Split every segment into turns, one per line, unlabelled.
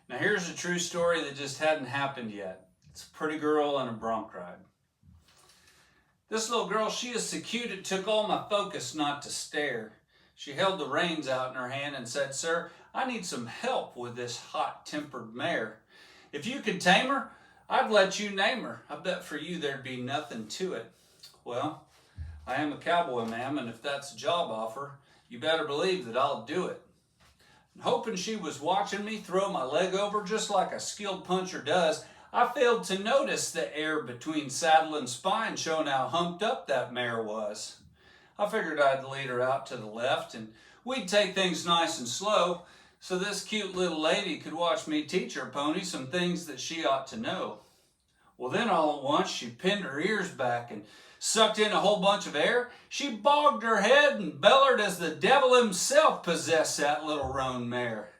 Now here's a true story that just hadn't happened yet. It's a pretty girl and a bronc ride. This little girl, she is so cute it took all my focus not to stare. She held the reins out in her hand and said, "Sir, I need some help with this hot-tempered mare. If you could tame her, I'd let you name her. I bet for you there'd be nothing to it." Well, I am a cowboy, ma'am, and if that's a job offer, you better believe that I'll do it. And hoping she was watching me throw my leg over just like a skilled puncher does, I failed to notice the air between saddle and spine showing how humped up that mare was. I figured I'd lead her out to the left and we'd take things nice and slow so this cute little lady could watch me teach her pony some things that she ought to know. Well, then all at once she pinned her ears back and sucked in a whole bunch of air. She bogged her head and bellered as the devil himself possessed that little roan mare.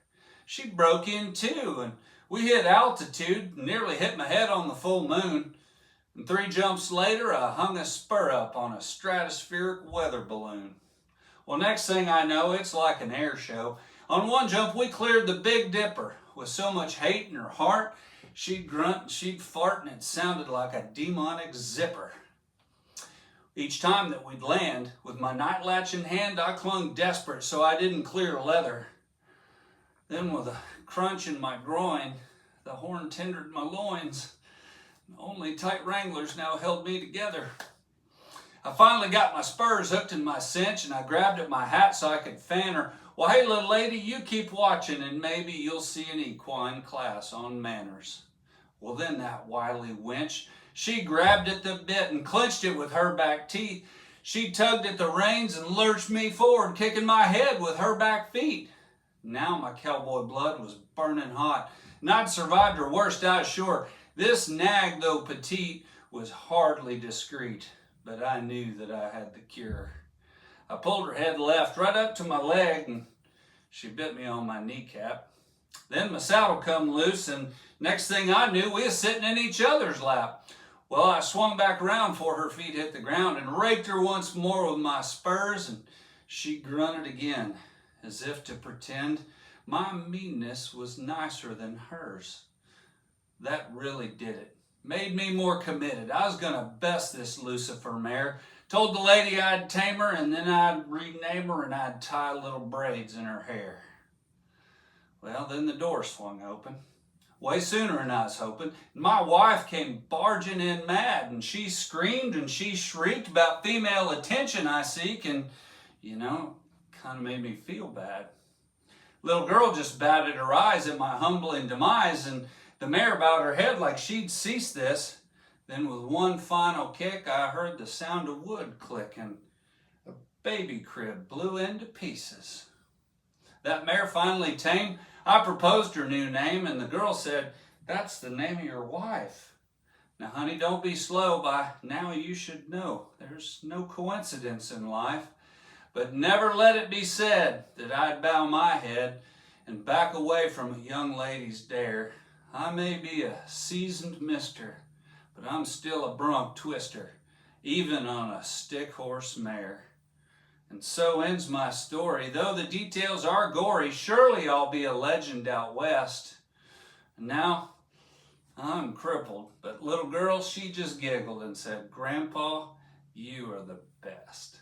She broke in too, and we hit altitude, nearly hit my head on the full moon. And 3 jumps later, I hung a spur up on a stratospheric weather balloon. Well, next thing I know, it's like an air show. On one jump, we cleared the Big Dipper. With so much hate in her heart, she'd grunt and she'd fart, and it sounded like a demonic zipper. Each time that we'd land, with my night latch in hand, I clung desperate so I didn't clear leather. Then with a crunch in my groin, the horn tendered my loins. Only tight wranglers now held me together. I finally got my spurs hooked in my cinch, and I grabbed at my hat so I could fan her. "Well, hey, little lady, you keep watching, and maybe you'll see an equine class on manners." Well, then that wily wench, she grabbed at the bit and clenched it with her back teeth. She tugged at the reins and lurched me forward, kicking my head with her back feet. Now my cowboy blood was burning hot, and I'd survived her worst, I was sure. This nag, though petite, was hardly discreet, but I knew that I had the cure. I pulled her head left right up to my leg, and she bit me on my kneecap. Then my saddle come loose, and next thing I knew, we was sitting in each other's lap. Well, I swung back around before her feet hit the ground and raked her once more with my spurs, and she grunted again, as if to pretend my meanness was nicer than hers. That really did it. Made me more committed. I was going to best this Lucifer mare. Told the lady I'd tame her, and then I'd rename her, and I'd tie little braids in her hair. Well, then the door swung open. Way sooner than I was hoping. My wife came barging in mad, and she screamed and she shrieked about female attention I seek, and, kind of made me feel bad. Little girl just batted her eyes at my humbling demise, and the mare bowed her head like she'd ceased this. Then with one final kick, I heard the sound of wood click, and a baby crib blew into pieces. That mare finally tamed, I proposed her new name, and the girl said, "That's the name of your wife." Now, honey, don't be slow. By now you should know there's no coincidence in life. But never let it be said that I'd bow my head and back away from a young lady's dare. I may be a seasoned mister, but I'm still a bronc twister, even on a stick horse mare. And so ends my story. Though the details are gory, surely I'll be a legend out west. And now I'm crippled, but little girl, she just giggled and said, "Grandpa, you are the best."